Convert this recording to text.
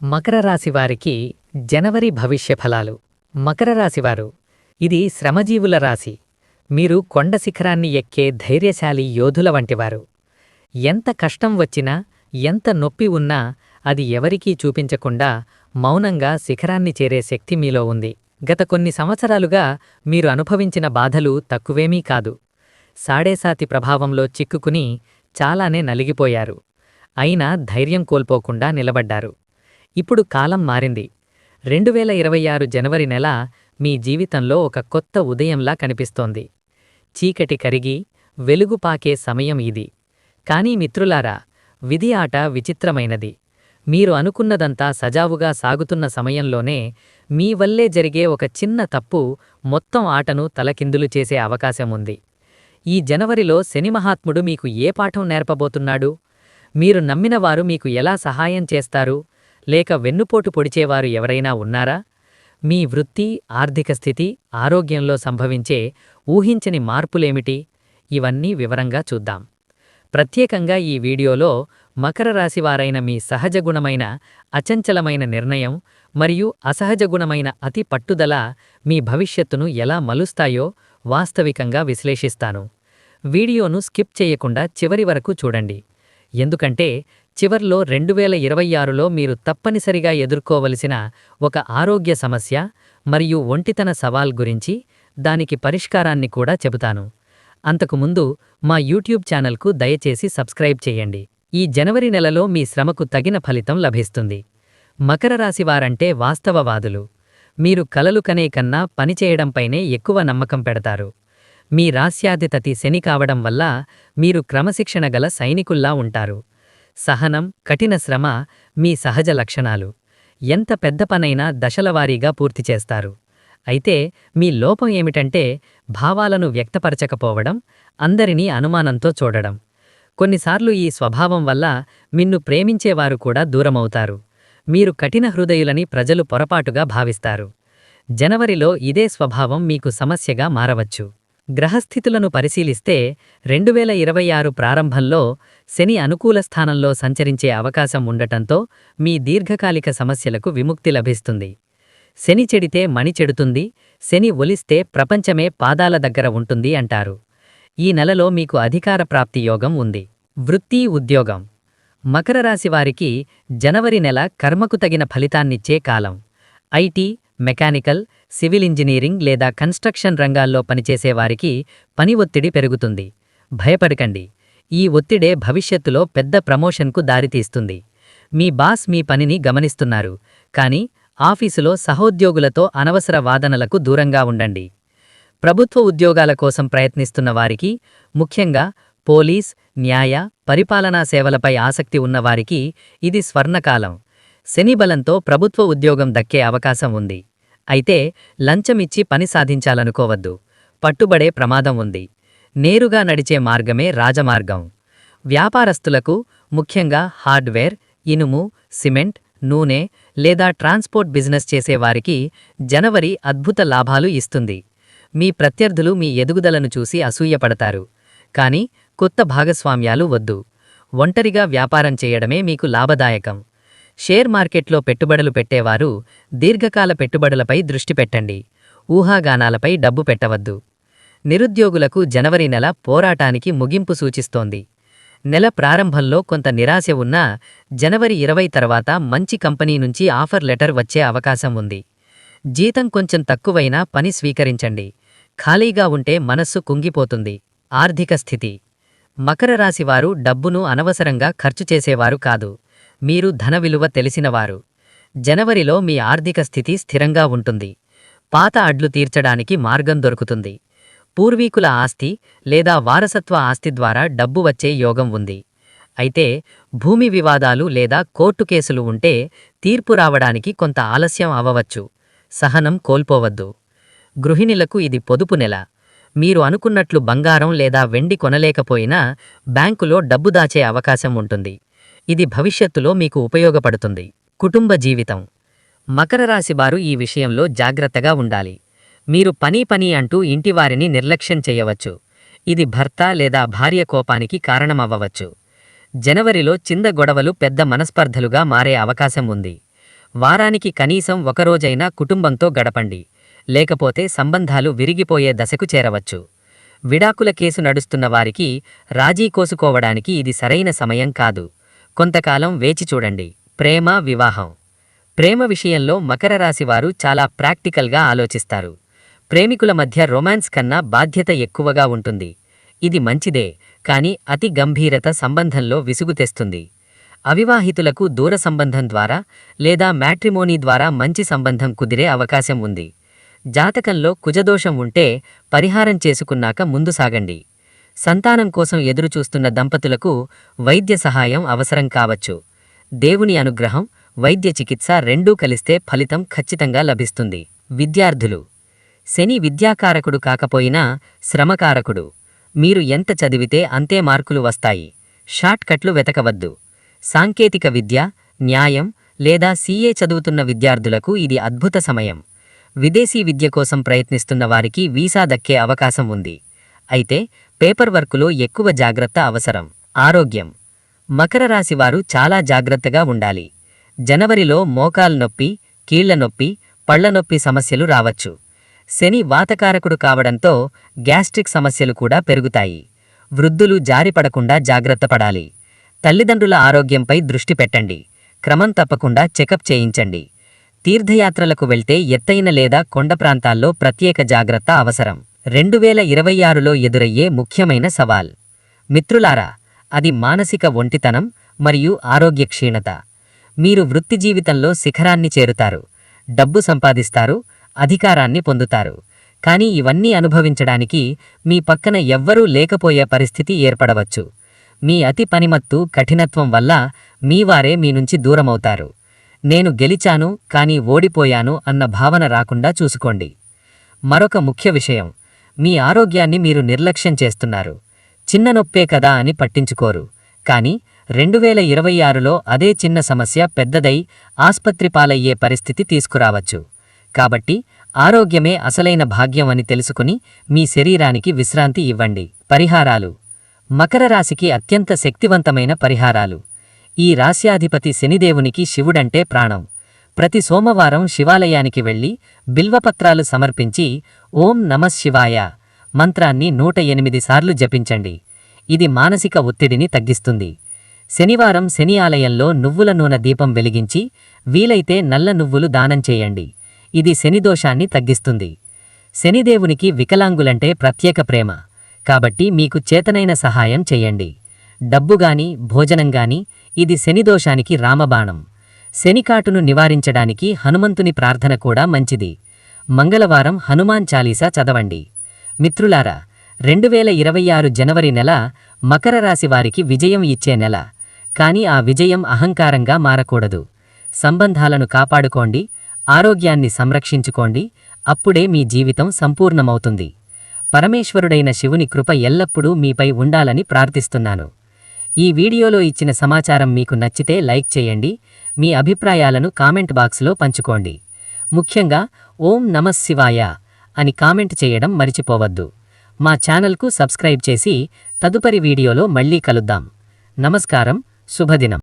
మకర రాశి వారికి జనవరి భవిష్య ఫలాలు. మకర రాశివారు, ఇది శ్రమజీవుల రాశి. మీరు కొండ శిఖరాన్ని ఎక్కే ధైర్యశాలి యోధుల వంటివారు. ఎంత కష్టం వచ్చినా, ఎంత నొప్పి ఉన్నా అది ఎవరికీ చూపించకుండా మౌనంగా శిఖరాన్ని చేరే శక్తి మీలో ఉంది. గత కొన్ని సంవత్సరాలుగా మీరు అనుభవించిన బాధలు తక్కువేమీ కాదు. సాడేసాతి ప్రభావంలో చిక్కుకుని చాలానే నలిగిపోయారు. అయినా ధైర్యం కోల్పోకుండా నిలబడ్డారు. ఇప్పుడు కాలం మారింది. 2026 జనవరి నెల మీ జీవితంలో ఒక కొత్త ఉదయంలా కనిపిస్తోంది. చీకటి కరిగి వెలుగు పాకే సమయం ఇది. కానీ మిత్రులారా, విధి ఆట విచిత్రమైనది. మీరు అనుకున్నదంతా సజావుగా సాగుతున్న సమయంలోనే మీ వల్లే జరిగే ఒక చిన్న తప్పు మొత్తం ఆటను తలకిందులు చేసే అవకాశముంది. ఈ జనవరిలో శని మహాత్ముడు మీకు ఏ పాఠం నేర్పబోతున్నాడు? మీరు నమ్మినవారు మీకు ఎలా సహాయం చేస్తారు? లేక వెన్నుపోటు పొడిచేవారు ఎవరైనా ఉన్నారా? మీ వృత్తి, ఆర్థిక స్థితి, ఆరోగ్యంలో సంభవించే ఊహించని మార్పులేమిటి? ఇవన్నీ వివరంగా చూద్దాం. ప్రత్యేకంగా ఈ వీడియోలో మకర రాశివారైన మీ సహజగుణమైన అచంచలమైన నిర్ణయం మరియు అసహజగుణమైన అతి పట్టుదల మీ భవిష్యత్తును ఎలా మలుస్తాయో వాస్తవికంగా విశ్లేషిస్తాను. వీడియోను స్కిప్ చేయకుండా చివరి వరకు చూడండి. ఎందుకంటే చివర్లో 2026లో మీరు తప్పనిసరిగా ఎదుర్కోవలసిన ఒక ఆరోగ్య సమస్య మరియు ఒంటితన సవాల్ గురించి, దానికి పరిష్కారాన్ని కూడా చెబుతాను. అంతకుముందు మా యూట్యూబ్ ఛానల్కు దయచేసి సబ్స్క్రైబ్ చేయండి. ఈ జనవరి నెలలో మీ శ్రమకు తగిన ఫలితం లభిస్తుంది. మకర రాశివారంటే వాస్తవవాదులు. మీరు కలలు కనే కన్నా పనిచేయడంపైనే ఎక్కువ నమ్మకం పెడతారు. మీ రాస్యాధిపతి శని కావడం వల్ల మీరు క్రమశిక్షణ గల సైనికుల్లా ఉంటారు. సహనం, కఠిన శ్రమ మీ సహజ లక్షణాలు. ఎంత పెద్ద పనైనా దశలవారీగా పూర్తి చేస్తారు. అయితే మీ లోపం ఏమిటంటే భావాలను వ్యక్తపరచకపోవడం, అందరినీ అనుమానంతో చూడడం. కొన్నిసార్లు ఈ స్వభావం వల్ల మిన్ను ప్రేమించేవారు కూడా దూరమవుతారు. మీరు కఠిన హృదయులని ప్రజలు పొరపాటుగా భావిస్తారు. జనవరిలో ఇదే స్వభావం మీకు సమస్యగా మారవచ్చు. గ్రహస్థితులను పరిశీలిస్తే 2026 ప్రారంభంలో శని అనుకూల స్థానంలో సంచరించే అవకాశం ఉండటంతో మీ దీర్ఘకాలిక సమస్యలకు విముక్తి లభిస్తుంది. శని చెడితే మణి చెడుతుంది, శని ఒలిస్తే ప్రపంచమే పాదాల దగ్గర ఉంటుంది అంటారు. ఈ నెలలో మీకు అధికార ప్రాప్తి యోగం ఉంది. వృత్తి, ఉద్యోగం. మకర రాశివారికి జనవరి నెల కర్మకు తగిన ఫలితాన్నిచ్చే కాలం. ఐటీ, మెకానికల్, సివిల్ ఇంజనీరింగ్ లేదా కన్స్ట్రక్షన్ రంగాల్లో పనిచేసేవారికి పని ఒత్తిడి పెరుగుతుంది. భయపడకండి. ఈ ఒత్తిడే భవిష్యత్తులో పెద్ద ప్రమోషన్కు దారితీస్తుంది. మీ బాస్ మీ పనిని గమనిస్తున్నారు, కానీ ఆఫీసులో సహోద్యోగులతో అనవసర వాదనలకు దూరంగా ఉండండి. ప్రభుత్వ ఉద్యోగాల కోసం ప్రయత్నిస్తున్న వారికి, ముఖ్యంగా పోలీస్, న్యాయ, పరిపాలనా సేవలపై ఆసక్తి ఉన్నవారికి ఇది స్వర్ణకాలం. శని బలంతో ప్రభుత్వ ఉద్యోగం దక్కే అవకాశం ఉంది. అయితే లంచమిచ్చి పని సాధించాలనుకోవద్దు. పట్టుబడే ప్రమాదం ఉంది. నేరుగా నడిచే మార్గమే రాజమార్గం. వ్యాపారస్తులకు, ముఖ్యంగా హార్డ్వేర్, ఇనుము, సిమెంట్, నూనె లేదా ట్రాన్స్పోర్ట్ బిజినెస్ చేసేవారికి జనవరి అద్భుత లాభాలు ఇస్తుంది. మీ ప్రత్యర్థులు మీ ఎదుగుదలను చూసి అసూయపడతారు. కానీ కొత్త భాగస్వామ్యాలు వద్దు. ఒంటరిగా వ్యాపారం చేయడమే మీకు లాభదాయకం. షేర్ మార్కెట్లో పెట్టుబడులు పెట్టేవారు దీర్ఘకాల పెట్టుబడులపై దృష్టి పెట్టండి. ఊహాగానాలపై డబ్బు పెట్టవద్దు. నిరుద్యోగులకు జనవరి నెల పోరాటానికి ముగింపు సూచిస్తోంది. నెల ప్రారంభంలో కొంత నిరాశ ఉన్నా జనవరి 20 తర్వాత మంచి కంపెనీ నుంచి ఆఫర్ లెటర్ వచ్చే అవకాశం ఉంది. జీతం కొంచెం తక్కువైనా పని స్వీకరించండి. ఖాళీగా ఉంటే మనస్సు కుంగిపోతుంది. ఆర్థిక స్థితి. మకర రాశివారు డబ్బును అనవసరంగా ఖర్చు చేసేవారు కాదు. మీరు ధన విలువ తెలిసినవారు. జనవరిలో మీ ఆర్థిక స్థితి స్థిరంగా ఉంటుంది. పాత అడ్లు తీర్చడానికి మార్గం దొరుకుతుంది. పూర్వీకుల ఆస్తి లేదా వారసత్వ ఆస్తి ద్వారా డబ్బు వచ్చే యోగం ఉంది. అయితే భూమి వివాదాలు లేదా కోర్టు కేసులు ఉంటే తీర్పు రావడానికి కొంత ఆలస్యం అవ్వవచ్చు. సహనం కోల్పోవద్దు. గృహిణులకు ఇది పొదుపు నెల. మీరు అనుకున్నట్లు బంగారం లేదా వెండి కొనలేకపోయినా బ్యాంకులో డబ్బు దాచే అవకాశం ఉంటుంది. ఇది భవిష్యత్తులో మీకు ఉపయోగపడుతుంది. కుటుంబ జీవితం. మకర రాశివారు ఈ విషయంలో జాగ్రత్తగా ఉండాలి. మీరు పని అంటూ ఇంటివారిని నిర్లక్ష్యం చేయవచ్చు. ఇది భర్త లేదా భార్య కోపానికి కారణమవ్వవచ్చు. జనవరిలో చిన్న గొడవలు పెద్ద మనస్పర్ధలుగా మారే అవకాశం ఉంది. వారానికి కనీసం ఒకరోజైనా కుటుంబంతో గడపండి. లేకపోతే సంబంధాలు విరిగిపోయే దశకు చేరవచ్చు. విడాకుల కేసు నడుస్తున్న వారికి రాజీ కోసుకోవడానికి ఇది సరైన సమయం కాదు. కొంతకాలం వేచి చూడండి. ప్రేమ, వివాహం. ప్రేమ విషయంలో మకర రాశివారు చాలా ప్రాక్టికల్గా ఆలోచిస్తారు. ప్రేమికుల మధ్య రొమాన్స్ కన్నా బాధ్యత ఎక్కువగా ఉంటుంది. ఇది మంచిదే, కానీ అతి గంభీరత సంబంధంలో విసుగు తెస్తుంది. అవివాహితులకు దూర సంబంధం ద్వారా లేదా మ్యాట్రిమోనీ ద్వారా మంచి సంబంధం కుదిరే అవకాశం ఉంది. జాతకంలో కుజదోషం ఉంటే పరిహారం చేసుకున్నాక ముందు సాగండి. సంతానం కోసం ఎదురుచూస్తున్న దంపతులకు వైద్య సహాయం అవసరం కావచ్చు. దేవుని అనుగ్రహం, వైద్య చికిత్స రెండూ కలిస్తే ఫలితం ఖచ్చితంగా లభిస్తుంది. విద్యార్థులు. శని విద్యాకారకుడు కాకపోయినా శ్రమకారకుడు. మీరు ఎంత చదివితే అంతే మార్కులు వస్తాయి. షార్ట్ కట్లు వెతకవద్దు. సాంకేతిక విద్య, న్యాయం లేదా సీఏ చదువుతున్న విద్యార్థులకు ఇది అద్భుత సమయం. విదేశీ విద్య కోసం ప్రయత్నిస్తున్న వారికి వీసా దక్కే అవకాశం ఉంది. అయితే పేపర్ వర్కులో ఎక్కువ జాగ్రత్త అవసరం. ఆరోగ్యం. మకర రాశివారు చాలా జాగ్రత్తగా ఉండాలి. జనవరిలో మోకాలు నొప్పి, కీళ్ల నొప్పి, పళ్ల నొప్పి సమస్యలు రావచ్చు. శని వాతకారకుడు కావడంతో గ్యాస్ట్రిక్ సమస్యలు కూడా పెరుగుతాయి. వృద్ధులు జారిపడకుండా జాగ్రత్త పడాలి. తల్లిదండ్రుల ఆరోగ్యంపై దృష్టి పెట్టండి. క్రమం తప్పకుండా చెకప్ చేయించండి. తీర్థయాత్రలకు వెళ్తే ఎత్తైన లేదా కొండ ప్రాంతాల్లో ప్రత్యేక జాగ్రత్త అవసరం. 2026లో ఎదురయ్యే ముఖ్యమైన సవాల్. మిత్రులారా, అది మానసిక ఒంటితనం మరియు ఆరోగ్య క్షీణత. మీరు వృత్తి జీవితంలో శిఖరాన్ని చేరుతారు, డబ్బు సంపాదిస్తారు, అధికారాన్ని పొందుతారు. కానీ ఇవన్నీ అనుభవించడానికి మీ పక్కన ఎవ్వరూ లేకపోయే పరిస్థితి ఏర్పడవచ్చు. మీ అతి పనిమత్తు, కఠినత్వం వల్ల మీవారే మీ నుంచి దూరమవుతారు. నేను గెలిచాను కానీ ఓడిపోయాను అన్న భావన రాకుండా చూసుకోండి. మరొక ముఖ్య విషయం, మీ ఆరోగ్యాన్ని మీరు నిర్లక్ష్యం చేస్తున్నారు. చిన్న నొప్పే కదా అని పట్టించుకోరు. కానీ 2026లో అదే చిన్న సమస్య పెద్దదై ఆస్పత్రి పాలయ్యే పరిస్థితి తీసుకురావచ్చు. కాబట్టి ఆరోగ్యమే అసలైన భాగ్యం అని తెలుసుకుని మీ శరీరానికి విశ్రాంతి ఇవ్వండి. పరిహారాలు. మకర రాశికి అత్యంత శక్తివంతమైన పరిహారాలు. ఈ రాశ్యాధిపతి శనిదేవునికి శివుడంటే ప్రాణం. ప్రతి సోమవారం శివాలయానికి వెళ్లి బిల్వపత్రాలు సమర్పించి ఓం నమఃశివాయ మంత్రాన్ని 108 సార్లు జపించండి. ఇది మానసిక ఒత్తిడిని తగ్గిస్తుంది. శనివారం శని ఆలయంలో నువ్వుల నూనె దీపం వెలిగించి వీలైతే నల్ల నువ్వులు దానం చేయండి. ఇది శనిదోషాన్ని తగ్గిస్తుంది. శనిదేవునికి వికలాంగులంటే ప్రత్యేక ప్రేమ. కాబట్టి మీకు చేతనైన సహాయం చేయండి. డబ్బుగాని, భోజనంగాని. ఇది శనిదోషానికి రామబాణం. శనికాటును నివారించడానికి హనుమంతుని ప్రార్థన కూడా మంచిది. మంగళవారం హనుమాన్ చాలీసా చదవండి. మిత్రులారా, 2026 జనవరి నెల మకర రాశి వారికి విజయం ఇచ్చే నెల. కానీ ఆ విజయం అహంకారంగా మారకూడదు. సంబంధాలను కాపాడుకోండి, ఆరోగ్యాన్ని సంరక్షించుకోండి. అప్పుడే మీ జీవితం సంపూర్ణమవుతుంది. పరమేశ్వరుడైన శివుని కృప ఎల్లప్పుడూ మీపై ఉండాలని ప్రార్థిస్తున్నాను. ఈ వీడియోలో ఇచ్చిన సమాచారం మీకు నచ్చితే లైక్ చేయండి. మీ అభిప్రాయాలను కామెంట్ బాక్స్లో పంచుకోండి. ముఖ్యంగా ఓం నమఃశివాయ అని కామెంట్ చేయడం మరిచిపోవద్దు. మా ఛానల్కు సబ్స్క్రైబ్ చేసి తదుపరి వీడియోలో మళ్ళీ కలుద్దాం. నమస్కారం. శుభదినం.